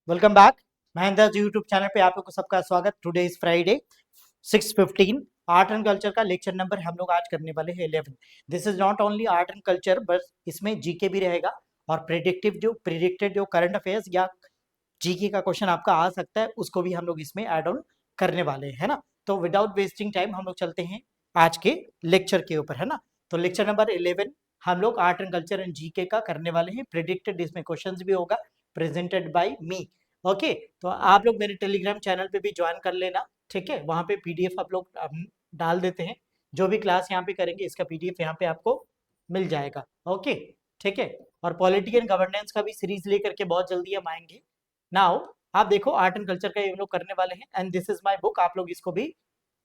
Welcome back. Mahendra YouTube channel पे आप लोग को सबका स्वागत। Today is Friday 6:15। Art and culture का लेक्चर नंबर हम लोग आज करने वाले हैं 11। This is not only art and culture बस इसमें जीके भी रहेगा और प्रिडिक्टेड जो करंट अफेयर्स या जीके का क्वेश्चन आपका आ सकता है उसको भी हम लोग इसमें ऐड ऑन करने वाले हैं, है ना। तो विदाउट वेस्टिंग टाइम हम लोग चलते हैं आज के लेक्चर के ऊपर, है ना। तो लेक्चर नंबर 11 हम लोग art and culture and GK का करने वाले हैं। प्रिडिक्टेड इसमें क्वेश्चंस भी होगा, प्रेजेंटेड बाय मी। ओके, तो आप लोग मेरे टेलीग्राम चैनल पे भी ज्वाइन कर लेना, ठीक है। वहां पे पीडीएफ आप लोग डाल देते हैं, जो भी क्लास यहाँ पे करेंगे इसका पीडीएफ यहाँ पे आपको मिल जाएगा। ओके, ठीक है। और पॉलिटी एंड गवर्नेंस का भी सीरीज लेकर के बहुत जल्दी हम आएंगे। नाउ आप देखो आर्ट एंड कल्चर का ये लोग करने वाले हैं and this is my book. आप लोग इसको भी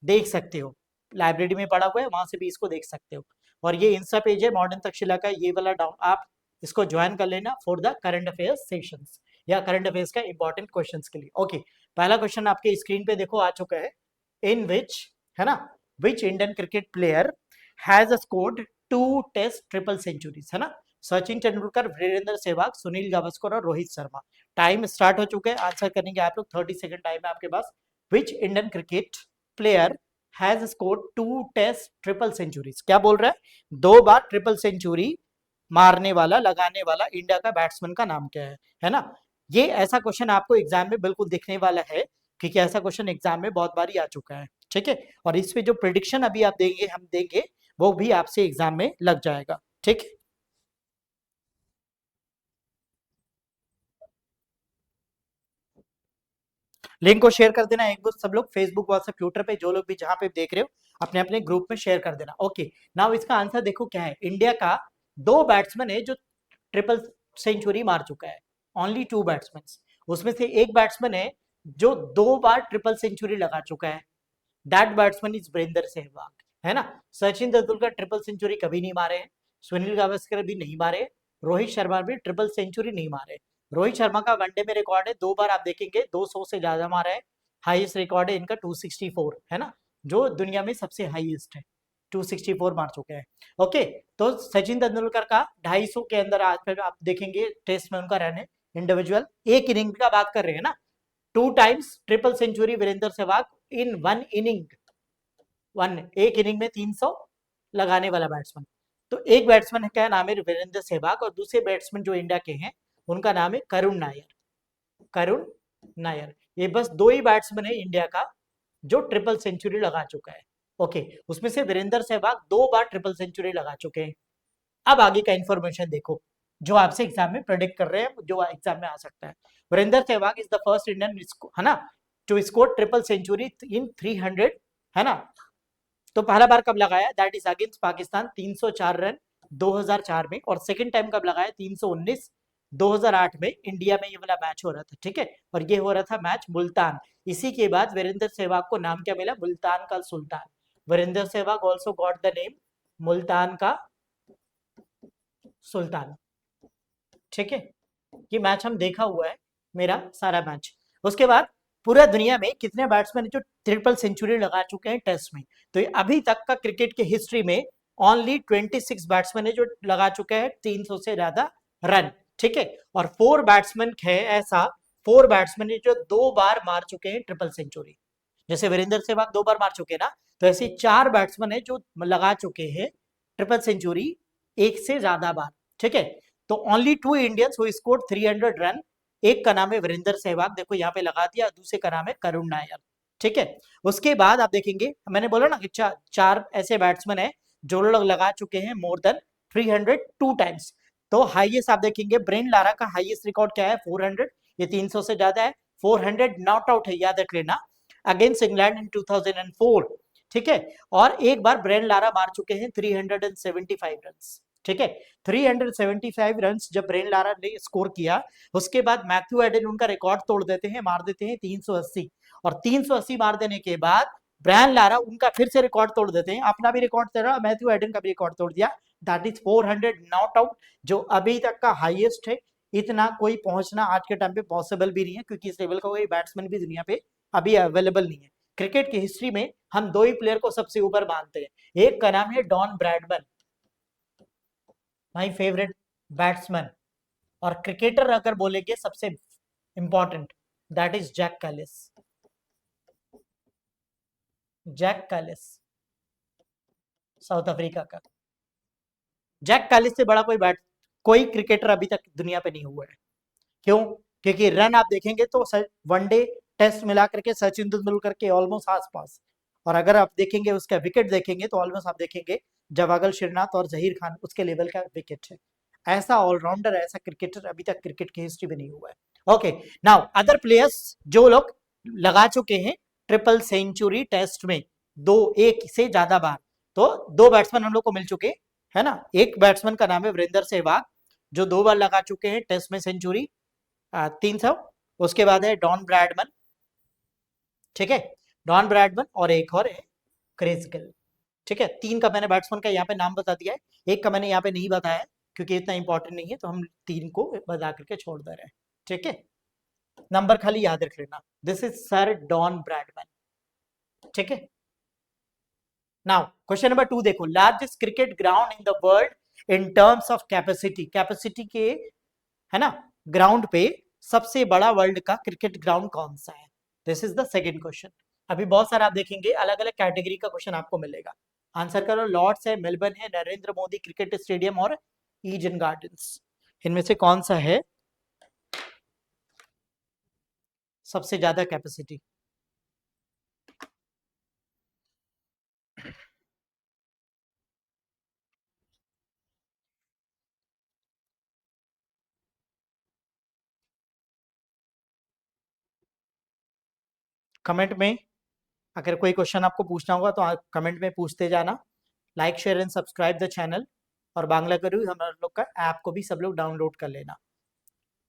देख सकते हो, लाइब्रेरी में पढ़ा हुआ है, वहां से भी इसको देख सकते हो। और ये इंस्टा पेज है मॉडर्न तक्षशिला का, ये वाला डाउन आप इसको ज्वाइन कर लेना for the current affairs sessions या करंट अफेयर्स का इंपॉर्टेंट क्वेश्चंस के लिए। ओके, पहला क्वेश्चन आपके स्क्रीन पे देखो आ चुका है। इन विच, है ना, which Indian cricket player has scored 2 test triple centuries, है ना। सचिन तेंदुलकर, वीरेंद्र सहवाग, सुनील गावस्कर और रोहित शर्मा। टाइम स्टार्ट हो चुका है, आंसर करेंगे आप लोग। 30 सेकंड टाइम है आपके पास। Which Indian cricket player has scored 2 test triple centuries. क्या बोल रहा है? 2 बार ट्रिपल सेंचुरी मारने वाला, लगाने वाला इंडिया का बैट्समैन का नाम क्या है ना। ये ऐसा क्वेश्चन आपको एग्जाम में बिल्कुल दिखने वाला है, क्योंकि ऐसा क्वेश्चन एग्जाम में बहुत बार आ चुका है, ठीक है। और इस पे जो प्रिडिक्शन अभी आप देंगे, हम देंगे, वो भी आपसे एग्जाम में लग जाएगा, ठीक। लिंक को शेयर कर देना एक बार सब लोग, फेसबुक, व्हाट्सएप, ट्विटर पे, जो लोग भी जहां पे देख रहे हो अपने अपने ग्रुप में शेयर कर देना। ओके, नाउ इसका आंसर देखो क्या है। इंडिया का 2 बैट्समैन है जो ट्रिपल सेंचुरी मार चुका है, ओनली 2 बैट्समैन। उसमें से एक बैट्समैन है जो 2 बार ट्रिपल सेंचुरी लगा चुका है, that batsman is Virender Sehwag, है ना। सचिन तेंदुलकर ट्रिपल सेंचुरी कभी नहीं मारे हैं, सुनील गावस्कर भी नहीं मारे, रोहित शर्मा भी ट्रिपल सेंचुरी नहीं मारे। रोहित शर्मा का वनडे में रिकॉर्ड है, 2 बार आप देखेंगे 200 से ज्यादा मारा है। हाईएस्ट रिकॉर्ड है इनका 264, है ना, जो दुनिया में सबसे हाईएस्ट है। 264 मार चुके हैं। ओके, तो सचिन तेंदुलकर का 250 के अंदर आज फिर आप देखेंगे टेस्ट में उनका रन है इंडिविजुअल। एक इनिंग का बात कर रहे हैं ना, 2 times triple century Virender Sehwag in one inning. एक इनिंग में 300 लगाने वाला बैट्समैन। तो एक बैट्समैन का नाम है वीरेंद्र सहवाग और दूसरे बैट्समैन जो इंडिया के हैं उनका नाम है करुण नायर। करुण नायर, ये बस 2 ही बैट्समैन है इंडिया का जो ट्रिपल सेंचुरी लगा चुका है। ओके, उसमें से वीरेंद्र सहवाग 2 बार ट्रिपल सेंचुरी लगा चुके हैं। अब आगे का इंफॉर्मेशन देखो जो आपसे एग्जाम में प्रेडिक्ट कर रहे हैं, जो एग्जाम में आ सकता है। Virender Sehwag is the first Indian, है ना, to score triple century in 300, है ना। तो पहला बार कब लगाया? That is against Pakistan, 304 run 2004 में। और सेकंड टाइम कब लगाया? 319 2008 में। इंडिया में ये वाला मैच हो रहा था, ठीक है। और ये हो रहा था मैच मुल्तान। इसी के बाद वीरेंद्र सहवाग को नाम क्या मिला? मुल्तान का सुल्तान। Virender Sehwag also got the name Multan का सुल्तान, ठीक है। ये मैच हम देखा हुआ है, मेरा सारा मैच। उसके बाद पूरा दुनिया में कितने बैट्समैन जो ट्रिपल सेंचुरी लगा चुके हैं टेस्ट में? तो अभी तक का क्रिकेट के हिस्ट्री में ओनली 26 बैट्समैन है जो लगा चुके हैं 300 से ज्यादा रन, ठीक है। और 4 बैट्समैन है ऐसा, 4 बैट्समैन है जो 2 बार मार चुके हैं ट्रिपल सेंचुरी। जैसे वीरेंद्र सहवाग 2 बार मार चुके हैं ना, तो ऐसे 4 बैट्समैन है जो लगा चुके हैं ट्रिपल सेंचुरी एक से ज्यादा बार, ठीक है। तो only 2 Indians who scored 300 run. एक का नाम है वीरेंद्र सहवाग, देखो यहाँ पे लगा दिया, दूसरे का नाम है करुण नायर, ठीक है। उसके बाद आप देखेंगे, मैंने बोला ना कि 4 ऐसे बैट्समैन है जो लोग लगा चुके हैं मोर देन 300 2 टाइम्स। तो हाईएस्ट आप देखेंगे ब्रेन लारा का हाईएस्ट रिकॉर्ड क्या है? 400, ये 300 से ज्यादा है। 400 नॉट आउट है, याद रख लेना, अगेंस्ट इंग्लैंड इन 2004, ठीक है। और एक बार ब्रेन लारा मार चुके हैं 375 रन, ठीक है। 375 रन्स जब ब्रेन लारा ने स्कोर किया, उसके बाद मैथ्यू एडन उनका रिकॉर्ड तोड़ देते हैं, मार देते हैं 380। और 380 मार देने के बाद ब्रेन लारा उनका फिर से रिकॉर्ड तोड़ देते हैं, अपना भी रिकॉर्ड तोड़ा, मैथ्यू एडन का भी रिकॉर्ड तोड़ दिया। दैट इज 400 नॉट आउट, जो अभी तक का हाईएस्ट है। इतना कोई पहुंचना आज के टाइम पे पॉसिबल भी नहीं है, क्योंकि इस लेवल का कोई बैट्समैन भी दुनिया पे अभी अवेलेबल नहीं है। क्रिकेट की हिस्ट्री में हम 2 ही प्लेयर को सबसे ऊपर मानते हैं, एक का नाम है Don Bradman, my favourite batsman. और क्रिकेटर अगर बोलेंगे सबसे important, that is Jack Kallis. Jack Kallis South Africa का। जैक कैलिस से बड़ा कोई क्रिकेटर अभी तक दुनिया पे नहीं हुआ है। क्यों? क्योंकि रन आप देखेंगे तो वनडे टेस्ट मिला करके सचिन तेंदुलकर के ऑलमोस्ट आसपास, और अगर आप देखेंगे उसका विकेट देखेंगे तो ऑलमोस्ट आप देखेंगे जवागल श्रीनाथ और जहीर खान उसके लेवल का विकेट है। ऐसा ऑलराउंडर, ऐसा क्रिकेटर अभी तक क्रिकेट की हिस्ट्री में नहीं हुआ है। ओके, नाउ अदर प्लेयर्स जो लोग लगा चुके हैं ट्रिपल सेंचुरी टेस्ट में, एक से ज्यादा बार, तो दो बैट्समैन हम लोग को मिल चुके है ना। एक बैट्समैन का नाम है वीरेंद्र सहवाग जो 2 बार लगा चुके हैं टेस्ट में सेंचुरी, 300। उसके बाद है डॉन ब्रैडमन, ठीक है, डॉन ब्रैडमन, और एक और है क्रिस गिल। ठीक है, 3 का मैंने बैट्समैन का यहाँ पे नाम बता दिया है, एक का मैंने यहाँ पे नहीं बताया क्योंकि इतना इंपॉर्टेंट नहीं है, तो हम 3 को बता करके छोड़ दे रहे हैं। ठीक है, नंबर खाली याद रख लेना, this is sir Don Bradman. ठीक है, नाउ क्वेश्चन नंबर 2 देखो, largest cricket ground in the world in terms of capacity, capacity के है ना ग्राउंड पे सबसे बड़ा वर्ल्ड का क्रिकेट ग्राउंड कौन सा है? This is the second question. अभी बहुत सारा आप देखेंगे अलग अलग कैटेगरी का क्वेश्चन आपको मिलेगा, आंसर करो। लॉर्ड्स है, मेलबर्न है, नरेंद्र मोदी क्रिकेट स्टेडियम और ईडन गार्डन्स, इनमें से कौन सा है सबसे ज्यादा कैपेसिटी? कमेंट में अगर कोई क्वेश्चन आपको पूछना होगा तो आप कमेंट में पूछते जाना। Like share and subscribe the channel, और बांग्ला करूँ हमारे लोग का ऐप को भी सब लोग डाउनलोड कर लेना,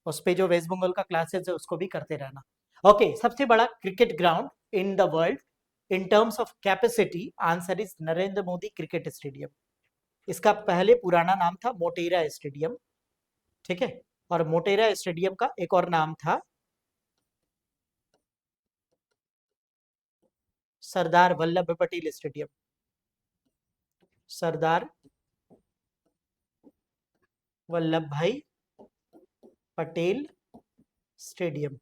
उस पे जो वेस्ट बंगाल का क्लासेस है उसको भी करते रहना। ओके, सबसे बड़ा cricket ground in the world in terms of capacity, answer is Narendra Modi cricket stadium. इसका पहले पुराना नाम था मोटेरा स्टेडियम, ठीक है, और मोटेरा स्टेडियम का एक और नाम था सरदार वल्लभ भाई पटेल स्टेडियम। सरदार वल्लभ भाई पटेल स्टेडियम,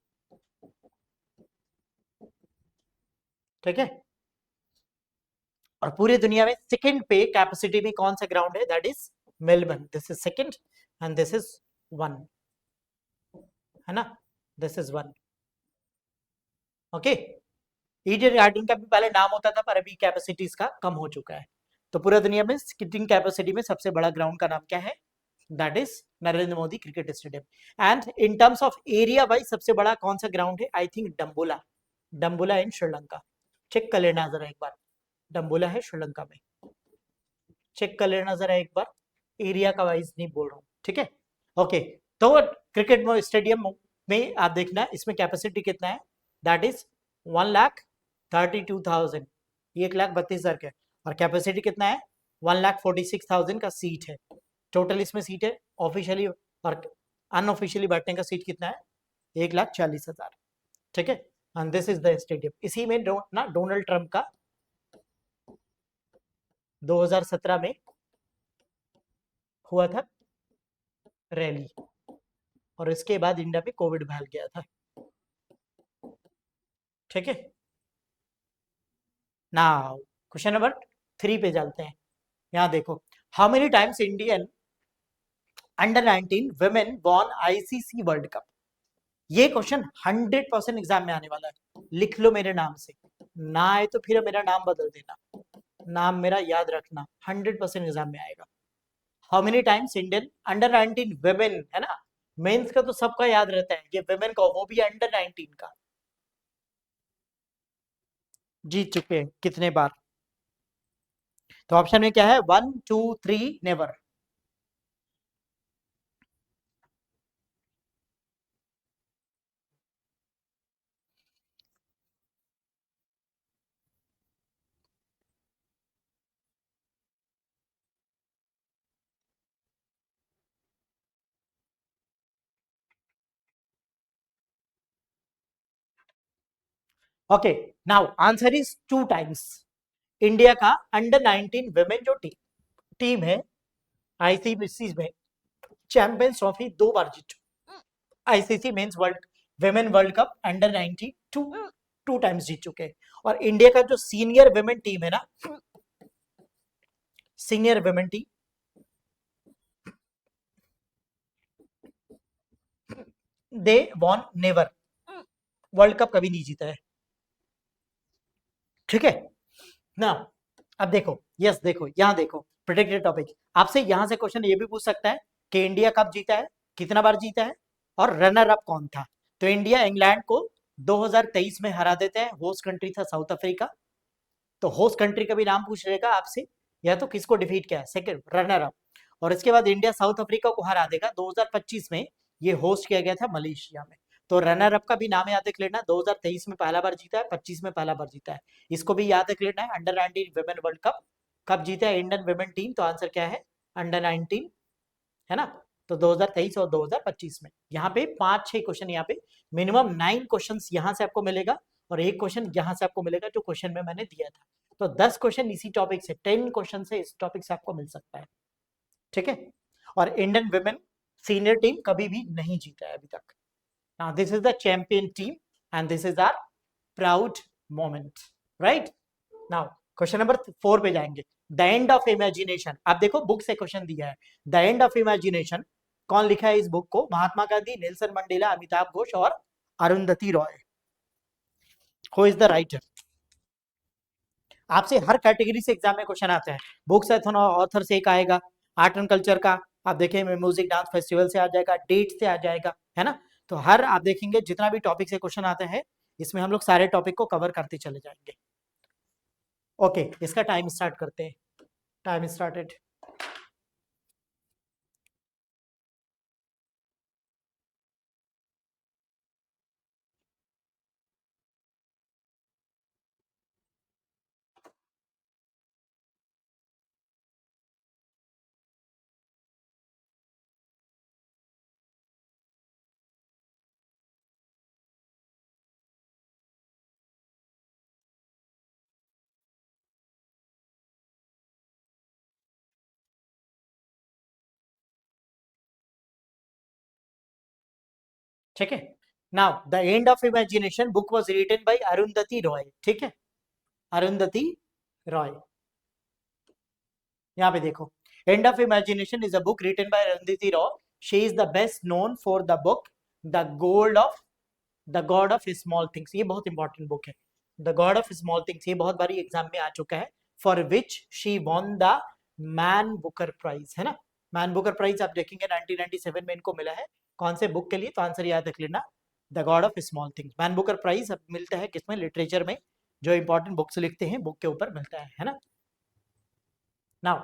ठीक है। और पूरी दुनिया में सेकंड पे कैपेसिटी में कौन सा ग्राउंड है? That is Melbourne, this is second and this is 1, है ना, this is 1। Okay, Eden garden का भी पहले नाम होता था पर अभी कैपेसिटी इसका कम हो चुका है। तो पूरा दुनिया में कितनी कैपेसिटी में सबसे बड़ा ग्राउंड का नाम क्या है? That is Narendra Modi cricket stadium. And in terms of area wise सबसे बड़ा कौन सा ग्राउंड है? I think Dambulla, Dambulla in Sri Lanka. Check कर लेना जरा एक बार, डम्बोला है श्रीलंका में, चेक कर लेना जरा एक बार, एरिया का वाइज नहीं बोल रहा हूँ, ठीक है। ओके, तो क्रिकेट स्टेडियम में आप देखना इसमें कैपेसिटी कितना है, दैट इज 1,32,000, 1,32,000 का, और कैपेसिटी कितना है? 1,46,000 का सीट है टोटल इसमें सीट है। ऑफिशियली और अनऑफिशियली बैठने का सीट कितना है? 1,40,000, ठीक है। And this is the stadium. इसी में ना डोनाल्ड ट्रंप का 2017 में हुआ था रैली, और इसके बाद इंडिया में कोविड फैल गया था, ठीक है। नाउ क्वेश्चन नंबर 3 पे चलते हैं। यहाँ देखो, how many times Indian under 19 women won ICC world cup? ये क्वेश्चन 100% एग्जाम में आने वाला है, लिख लो मेरे नाम से, ना आए तो फिर मेरा नाम बदल देना, नाम मेरा याद रखना, 100% एग्जाम में आएगा। How many times Indian under 19 women, है ना, मेंस का तो सबका याद रहता है, ये वुमेन का वो भी अंडर 19 का जीत चुके हैं कितने बार? तो ऑप्शन में क्या है? 1 2 3 never. Okay, now answer is 2 times. India का अंडर 19 वुमेन जो टीम है आईसीसी में चैंपियंस ट्रॉफी 2 बार जीत, ICC men's world women world cup under 19 two times जीत चुके हैं। और इंडिया का जो सीनियर विमेन टीम है ना, senior women team, they won never, world cup कभी नहीं जीता है। ठीक है ना। अब देखो, यस देखो, यहां देखो प्रेडिक्टेड टॉपिक, आपसे यहां से क्वेश्चन ये भी पूछ सकता है कि इंडिया कब जीता है, कितना बार जीता है, और रनर अप कौन था। तो इंडिया इंग्लैंड को 2023 में हरा देते हैं, होस्ट कंट्री था साउथ अफ्रीका। तो होस्ट कंट्री का भी नाम पूछ लेगा आपसे, या तो किसको डिफीट किया, सेकंड रनर अप। और इसके बाद इंडिया साउथ अफ्रीका को हरा देगा। 2025 में ये होस्ट किया गया था मलेशिया में। तो रनर अप का भी नाम याद रख लेना, 2023 में पहला बार जीता है, 25 में पहला बार जीता है, इसको भी याद रख लेना है। अंडर 19 वुमेन वर्ल्ड कप कब जीता है इंडियन वुमेन टीम, तो आंसर क्या है, अंडर 19, है ना। तो 2023 और 2025 में यहाँ पे 5-6 क्वेश्चन, यहाँ पे मिनिमम 9 क्वेश्चन यहाँ से आपको मिलेगा, और एक क्वेश्चन यहाँ से आपको मिलेगा जो क्वेश्चन में मैंने दिया था। तो 10 क्वेश्चन इसी टॉपिक से, 10 क्वेश्चन से इस टॉपिक से आपको मिल सकता है। ठीक है। और इंडियन वुमेन सीनियर टीम कभी भी नहीं जीता है अभी तक। Now this is the champion team and this is our proud moment, right. Now question number 4 पे जाएंगे। द एंड ऑफ इमेजिनेशन, आप देखो बुक से क्वेश्चन दिया है। द एंड ऑफ इमेजिनेशन कौन लिखा है इस बुक को, महात्मा गांधी, नेल्सन मंडेला, अमिताभ घोष और Arundhati Roy. Who is the writer. आपसे हर कैटेगरी से एग्जाम में क्वेश्चन आता है। बुक्स ऑथर से एक आएगा, आर्ट एंड कल्चर का आप देखेंगे म्यूजिक डांस फेस्टिवल से आ जाएगा, डेट से आ जाएगा, है ना। तो हर आप देखेंगे जितना भी टॉपिक से क्वेश्चन आता है, इसमें हम लोग सारे टॉपिक को कवर करते चले जाएंगे। ओके, इसका टाइम स्टार्ट करते हैं। Time started. ठीक है। Now the end of imagination book was written by Arundhati Roy. ठीक है, अरुंधति रॉय। यहाँ पे देखो, end of imagination is a book written by Arundhati Roy. She is the best known for the book the god of small things. ये बहुत important book है, the god of small things. ये बहुत बारी एग्जाम में आ चुका है। For which she von the Man Booker prize, है ना। मैन बुकर प्राइज आप देखेंगे 1997 में इनको मिला है। कौन से बुक के लिए, तो आंसर याद रख लेना, the god of small things. Man Booker prize मिलता है किसमें, लिटरेचर में, जो इंपॉर्टेंट बुक्स लिखते हैं बुक के ऊपर मिलता है ना। नाउ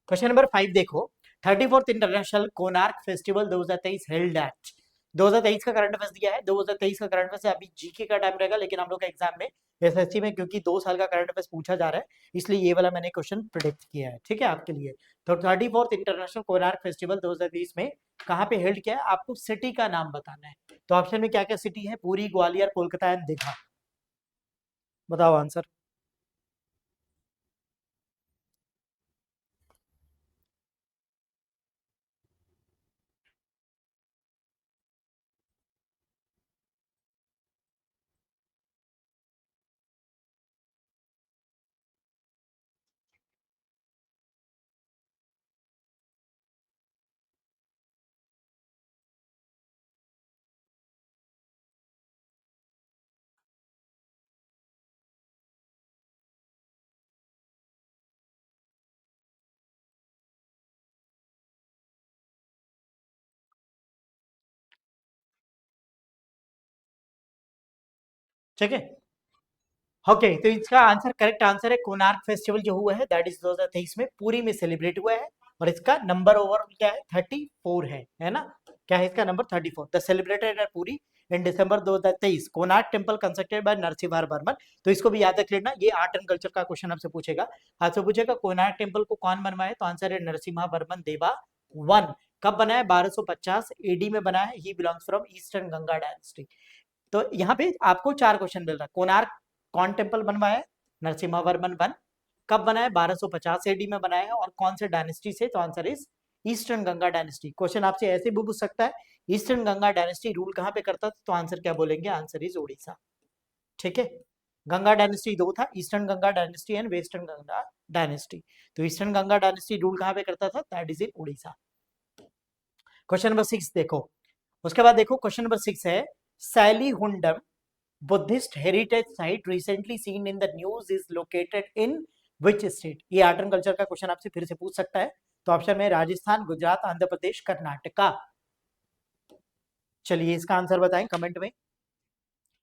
क्वेश्चन नंबर 5 देखो। 34th international Konark festival 2023 held at. 2023 का करंट अफेयर्स दिया है। 2023 का करंट अफेयर्स अभी जीके का टाइम रहेगा, लेकिन हम लोग का एग्जाम में एसएससी में क्योंकि 2 साल का करंट अफेयर्स पूछा जा रहा है, इसलिए ये वाला मैंने क्वेश्चन प्रिडिक्ट किया है। ठीक है, आपके लिए। तो 34th इंटरनेशनल कोनार्क फेस्टिवल 2023 में कहाँ पे हेल्ड किया है, आपको सिटी का नाम बताना है। तो ऑप्शन में क्या क्या सिटी है, पुरी, ग्वालियर, कोलकाता एंड दीघा। बताओ आंसर। ठीक है, ओके। तो इसका आंसर, करेक्ट आंसर है कोणार्क फेस्टिवल जो हुआ है दैट इज 2023 में पुरी में सेलिब्रेट हुआ है। और इसका नंबर ओवरऑल क्या है, 34 है ना। क्या है इसका नंबर, 34। The celebrated at Puri in December 2023 Konark temple constructed by Narasimha Varman. तो इसको भी याद रख लेना, ये आर्ट एंड कल्चर का क्वेश्चन आपसे पूछेगा। आपसे पूछेगा कोणार्क टेम्पल को कौन बनवाया, तो आंसर है नरसिम्हा वर्मन देवा वन। कब बनाया, 1250 एडी में बनाया है। He belongs from eastern Ganga dynasty. तो यहाँ पे आपको 4 क्वेश्चन मिल रहा है। कोणार्क कौन टेम्पल बनवाया है, नरसिम्हा वर्मन वन। कब बनाया, 1250 एडी में बनाया है, और कौन से डायनेस्टी से, तो answer is eastern Ganga dynasty. Question आपसे ऐसे भी पूछ सकता है ईस्टर्न गंगा डायनेस्टी रूल कहाँ पे करता था, तो आंसर क्या बोलेंगे, आंसर इज उड़ीसा। ठीक है, गंगा डायनेस्टी दो था, eastern Ganga dynasty and western Ganga dynasty. तो ईस्टर्न गंगा डायनेस्टी रूल कहाँ पे करता था, that is in Orissa. Question number 6 देखो, उसके बाद देखो क्वेश्चन नंबर 6 है, Salihundam Buddhist heritage site recently seen in the news is located in which state. ये आर्ट एंड कल्चर का क्वेश्चन आपसे फिर से पूछ सकता है, तो ऑप्शन में राजस्थान, गुजरात, आंध्र प्रदेश, कर्नाटका। चलिए इसका आंसर बताएं कमेंट में,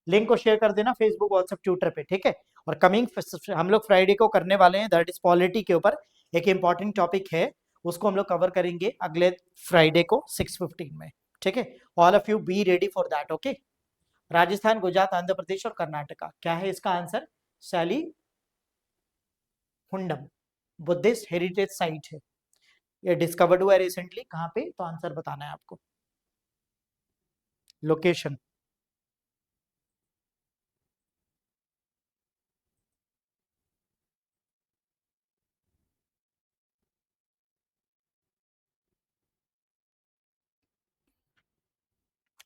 लिंक को शेयर कर देना फेसबुक, व्हाट्सएप, ट्विटर पे, ठीक है। और कमिंग हम लोग फ्राइडे को करने वाले हैं, दैट इज पॉलिटी के ऊपर एक इंपॉर्टेंट टॉपिक है, उसको हम लोग कवर करेंगे अगले फ्राइडे को 6:15 में, ठीक है। All of you be ready for that, okay. Rajasthan, Gujarat, Andhra Pradesh और कर्नाटका, क्या है इसका answer, Salihundam Buddhist heritage site है, ये डिस्कवर्ड हुआ है रिसेंटली, कहां पे, तो आंसर बताना है आपको, लोकेशन।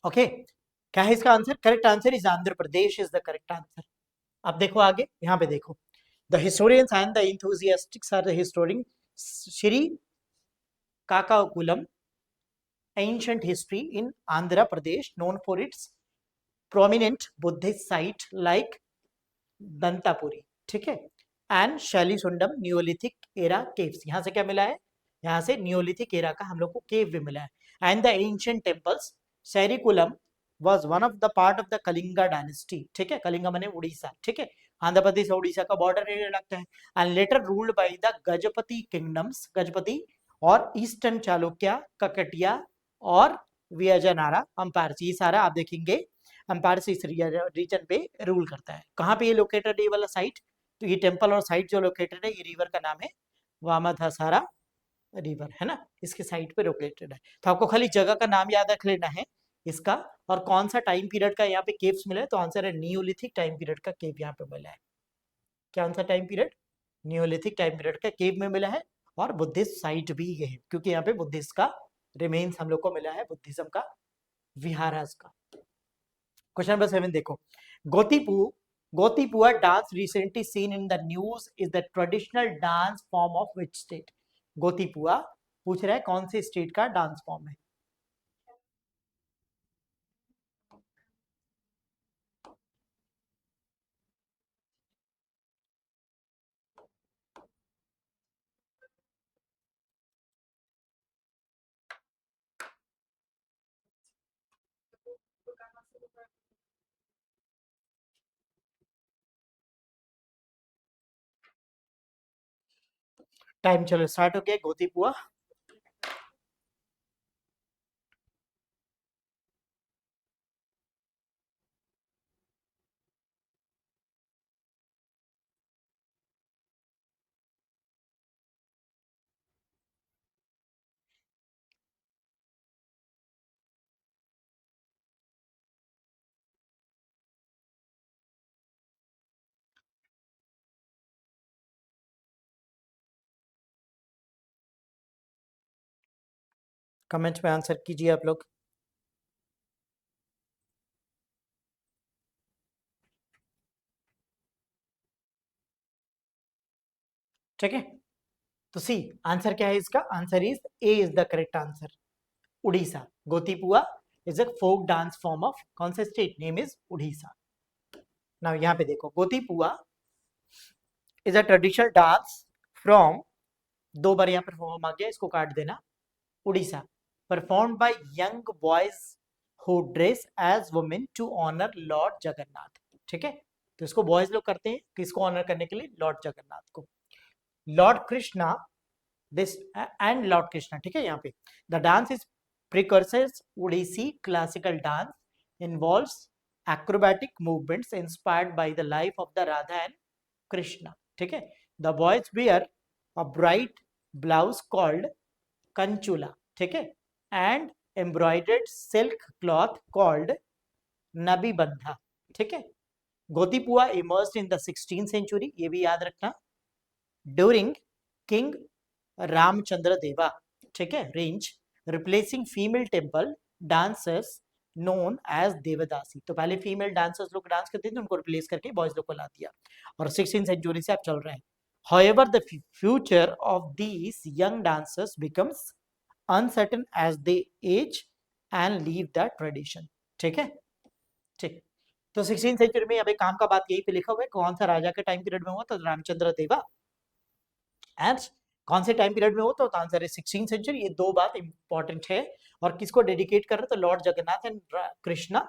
ओके, क्या है इसका answer, correct answer is Andhra Pradesh is the correct answer. अब देखो आगे, यहाँ पे देखो, the historians and the enthusiastics are the historing Srikakulam ancient history in Andhra Pradesh known for its prominent Buddhist site like दंतापुरी, ठीक है, एंड शैली सुंडम नियोलिथिक एरा केव्स। यहाँ से क्या मिला है, यहाँ से नियोलिथिक एरा का हम लोग को केव भी मिला है। And the ancient temples Srikakulam was one of the part of the Kalinga dynasty, ठीक है, कलिंगा माने उड़ीसा, ठीक है, आंध्र प्रदेश और उड़ीसा का बॉर्डर एरिया लगता है। And later ruled by the Gajapati kingdoms, Gajapati और ईस्टर्न चालुक्य, ककटिया और विजयनारा अंपायर्स, ये सारा आप देखेंगे अंपायर इस रीजन पे रूल करता है। कहाँ पे ये लोकेटेड है ये वाला साइट, तो ये टेम्पल और साइट जो लोकेटेड है, ये रिवर का नाम है वामाधासारा रिवर, है ना, इसके साइट पे लोकेटेड है। तो आपको खाली जगह का नाम याद रख लेना है इसका, और कौन सा टाइम पीरियड का यहाँ पे केव्स मिला है, तो आंसर है नियोलिथिक टाइम पीरियड का केव यहाँ पे मिला है। कौन सा time period, Neolithic time period का केव में मिला है, और बुद्धिस्ट साइट भी है, क्योंकि यहाँ पे बुद्धिस्ट का रिमेन्स हम लोग को मिला है, बुद्धिज्म का विहारास का। क्वेश्चन नंबर 7 देखो, Gotipua dance recently seen in the news is the traditional dance form of which state. Gotipua पूछ रहा है कौन से स्टेट का डांस फॉर्म है। टाइम चलो स्टार्ट हो गया, गोतीपुआ। कमेंट में आंसर कीजिए आप लोग, ठीक है। तो सी आंसर क्या है इसका, answer is A is the correct answer, Orissa. Gotipua is a folk dance form of कौन सा state, name is Orissa. Now यहाँ पे देखो, Gotipua is a traditional dance from, दो बार यहाँ पर फॉर्म आ गया, इसको काट देना, Orissa, perform by young boys who dress as women to honour lord Jagannath, ठीक है। तो इसको बॉयज लोग करते हैं किसको ऑनर करने के लिए, लॉर्ड जगन्नाथ को। Lord Krishna this and Lord Krishna, ठीक है, यहाँ पे the dance is precursors Odissi classical dance involves acrobatic movements inspired by the life of the Radha and Krishna, ठीक है। The boys wear a bright blouse called kanchula, ठीक है, and embroidered silk cloth called Nabibandha, ठीक है। Gotipua immersed in the 16th century, ये भी याद रखना, ड्यूरिंग किंग रामचंद्र देवा, ठीक है, range, replacing female temple dancers known as devadasi. तो पहले फीमेल डांसर्स लोग डांस करते थे, उनको रिप्लेस करके बॉयज लोग को ला दिया, और 16th सेंचुरी से अब चल रहे हैं। However, the future of these young dancers becomes uncertain as they age and leave that tradition। ठीक है, ठीक। तो 16th सेंचुरी में, अब एक काम का बात यही पे लिखा हुआ है, कौन सा राजा के टाइम पीरियड में हुआ? तो रामचंद्र देवा। एंड कौन से टाइम पीरियड में हो? तो आंसर है 16th सेंचुरी। ये दो बात इंपॉर्टेंट है। और किसको डेडिकेट कर रहे हैं? तो लॉर्ड जगन्नाथ एंड कृष्णा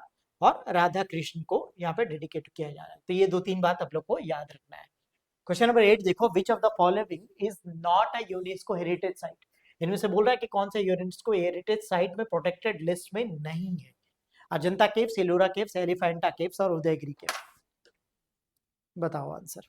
और राधा कृष्ण को यहाँ पे डेडिकेट किया जा रहा है। तो ये दो तीन बात आप लोग को याद रखना है। क्वेश्चन नंबर 8 देखो, which of the following is not a UNESCO heritage site? इनमें से बोल रहा है कि कौन सा यूनेस्को हेरिटेज साइट में प्रोटेक्टेड लिस्ट में नहीं है? Ajanta caves, Ellora caves, Elephanta caves और उदयगिरी केव्स। बताओ आंसर।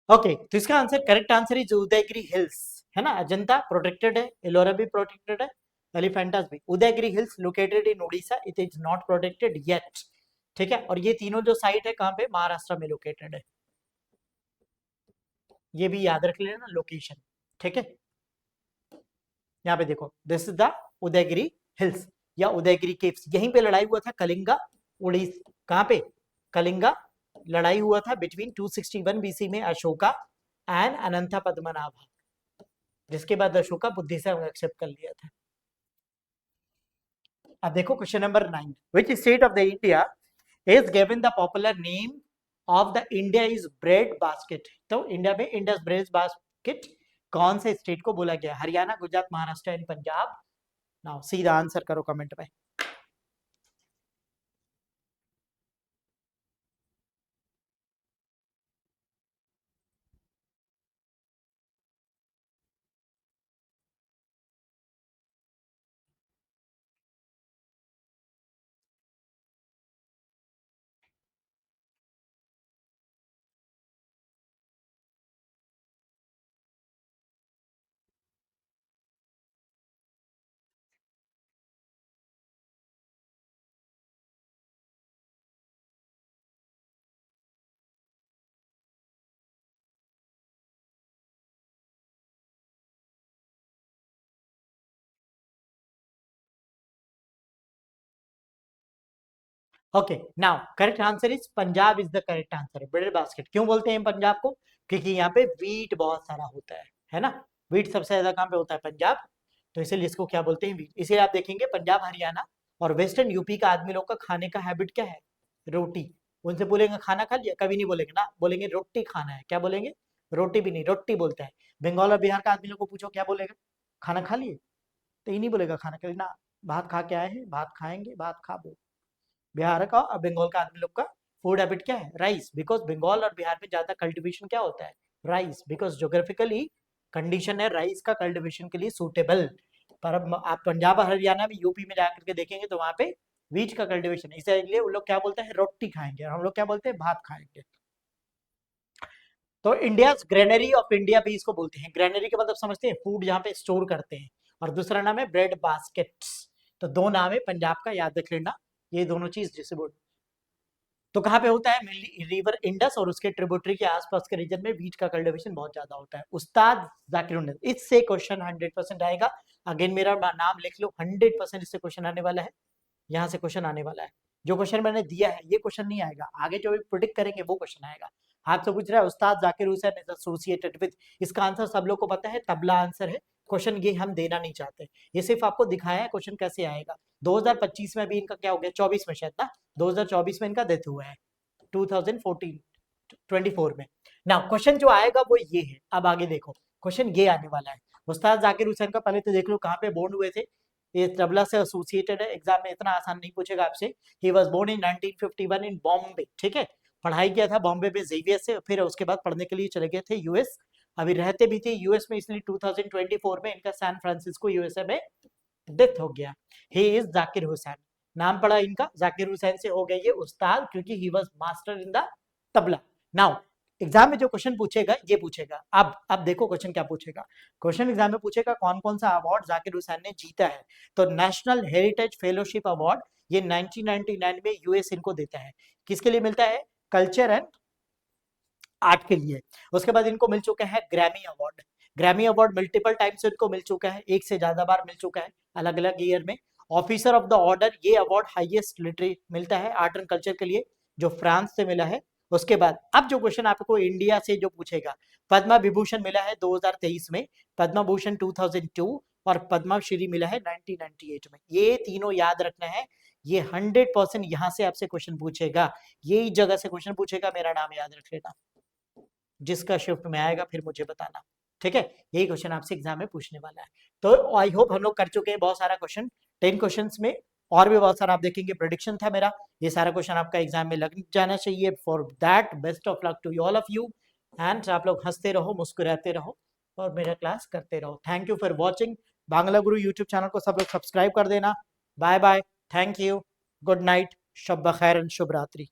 ओके, तो इसका answer, correct answer is Udayagiri hills, है ना। अजंता प्रोटेक्टेड है, एलोरा भी प्रोटेक्टेड है, एलिफेंटास भी। Udayagiri hills located in Orissa, it is not protected yet. ठीक है, और ये तीनों जो साइट है कहाँ पे? महाराष्ट्र में लोकेटेड है। ये भी याद रख लेना लोकेशन। ठीक है, यहाँ पे देखो, this is the Udayagiri hills या उदयगिरी केव्स। यहीं पे लड़ाई हुआ था कलिंगा उड़ीसा। कहाँ पे? कलिंगा लड़ाई हुआ था बिटवीन 261 बीसी में अशोका एंड अनंता पद्मनाभा, जिसके बाद अशोका बुद्धिज्म एक्सेप्ट कर लिया था। अब देखो question number 9, which state of the India is given the popular name of the India is bread basket? तो इंडिया में इंडस ब्रेड बास्केट कौन से स्टेट को बोला गया? हरियाणा, गुजरात, महाराष्ट्र एंड पंजाब। नाउ सीधा आंसर करो कमेंट में। Okay, now correct answer is Punjab is the correct answer. Bread basket क्यों बोलते हैं पंजाब को? क्योंकि यहाँ पे वीट बहुत सारा होता है ना। वीट सबसे ज्यादा कहाँ पे होता है? पंजाब। तो इसीलिए इसको क्या बोलते हैं? वीट। इसीलिए आप देखेंगे पंजाब, हरियाणा और वेस्टर्न यूपी का आदमी लोग का खाने का हैबिट क्या है? रोटी। उनसे बोलेंगे खाना खा लिया? कभी नहीं बोलेंगे ना, बोलेंगे रोटी खाना है। क्या बोलेंगे? रोटी भी नहीं, रोटी बोलता है। बंगाल और बिहार का आदमी लोग को पूछो क्या बोलेगा? खाना खा लिए? तो ये नहीं बोलेगा खाना खा ना, भात खा के आए हैं, भात खाएंगे, भात खा बोल। बिहार का और बंगाल का आदमी लोग का फूड हैबिट क्या है? राइस। बिकॉज बंगाल और बिहार में ज्यादा कल्टीवेशन क्या होता है? राइस। बिकॉज ज्योग्राफिकली कंडीशन है राइस का कल्टीवेशन के लिए सूटेबल। पर अब आप पंजाब और हरियाणा में, यूपी में जाकर के देखेंगे तो वहां पे वीट का कल्टीवेशन, इसलिए वो लोग क्या बोलते हैं? रोटी खाएंगे। और हम लोग क्या बोलते हैं? भात खाएंगे। तो इंडिया ग्रेनरी ऑफ इंडिया भी इसको बोलते हैं। ग्रेनरी का मतलब समझते हैं? फूड जहाँ पे स्टोर करते हैं। और दूसरा नाम है ब्रेड बास्केट्स। तो दो नाम है पंजाब का, याद रख लेना ये दोनों चीज जिसे बोल। तो कहाँ पे होता है? मेनली रिवर इंडस और उसके ट्रिब्यूटरी के आसपास के रीजन में वीट का कल्टीवेशन बहुत ज्यादा होता है। उस्ताद जाकिर हुसैन, इससे क्वेश्चन 100% आएगा। अगेन मेरा नाम लिख लो, 100% इससे क्वेश्चन आने वाला है। यहाँ से क्वेश्चन आने वाला है। जो क्वेश्चन मैंने दिया है ये क्वेश्चन नहीं आएगा, आगे जो भी प्रिडिक्ट करेंगे वो क्वेश्चन आएगा। आपसे पूछ रहा है उस्ताद Zakir Hussain is associated with, इसका आंसर सब लोग को पता है, तबला आंसर है। क्वेश्चन ये हम देना नहीं चाहते, ये सिर्फ आपको दिखाया है क्वेश्चन कैसे आएगा। 2025 में भी इनका क्या हो गया? 24 में शायद ना, 2024 में इनका डेथ हुआ है, 2014 24 में ना। क्वेश्चन जो आएगा वो ये है। अब आगे देखो क्वेश्चन ये आने वाला है। उस्ताद जाकिर हुसैन का पहले तो देख लो कहाँ पे बोर्न हुए थे। ये तबला से एसोसिएटेड है, एग्जाम में इतना आसान नहीं पूछेगा आपसे। ही वाज बोर्न इन 1951 इन बॉम्बे। ठीक है, पढ़ाई किया था बॉम्बे में जेवियर से, फिर उसके बाद पढ़ने के लिए चले गए थे यूएस। अभी रहते भी थे यूएस में, इसलिए 2024 में इनका सैन फ्रांसिस्को यूएसए में डेथ हो गया। ही इज जाकिर हुसैन, नाम पड़ा इनका जाकिर हुसैन से हो गया ये उस्ताद, क्योंकि he was master in the tabla. Now exam में जो क्वेश्चन पूछेगा ये पूछेगा, अब देखो क्वेश्चन क्या पूछेगा। क्वेश्चन एग्जाम में पूछेगा कौन कौन सा अवार्ड जाकिर हुसैन ने जीता है। तो नेशनल हेरिटेज फेलोशिप अवार्ड ये 1999 में यूएस इनको देता है। किसके लिए मिलता है? कल्चर एंड आर्ट के लिए। उसके बाद इनको मिल चुका है Grammy award. Grammy award multiple times इनको मिल चुका है, एक से ज्यादा बार मिल चुका है अलग अलग ईयर में। ऑफिसर ऑफ द ऑर्डर ये अवार्ड हाईएस्ट लिटरेरी मिलता है आर्ट एंड कल्चर के लिए, जो फ्रांस से मिला है। उसके बाद अब जो क्वेश्चन आपको इंडिया से जो पूछेगा, पद्मा विभूषण मिला है 2023 में, पद्मा भूषण 2002 और पद्मा श्री मिला है 1998 में। ये तीनों याद रखना है, ये 100% यहां से आपसे क्वेश्चन पूछेगा, यही जगह से क्वेश्चन पूछेगा, मेरा नाम याद रख लेना। जिसका शिफ्ट में आएगा फिर मुझे बताना, ठीक है? यही क्वेश्चन आपसे एग्जाम में पूछने वाला है। तो आई होप हम लोग कर चुके हैं बहुत सारा क्वेश्चन, 10 क्वेश्चंस में और भी बहुत सारा आप देखेंगे। प्रेडिक्शन था मेरा, ये सारा क्वेश्चन आपका एग्जाम में लग जाना चाहिए। For that best of luck to all of you, and आप लोग हंसते रहो, मुस्कुराते रहो और मेरा क्लास करते रहो। Thank you for watching. Bangla Guru YouTube channel को सब लोग सब्सक्राइब कर देना। Bye bye, thank you, good night, शब बखैर, शुभ रात्रि।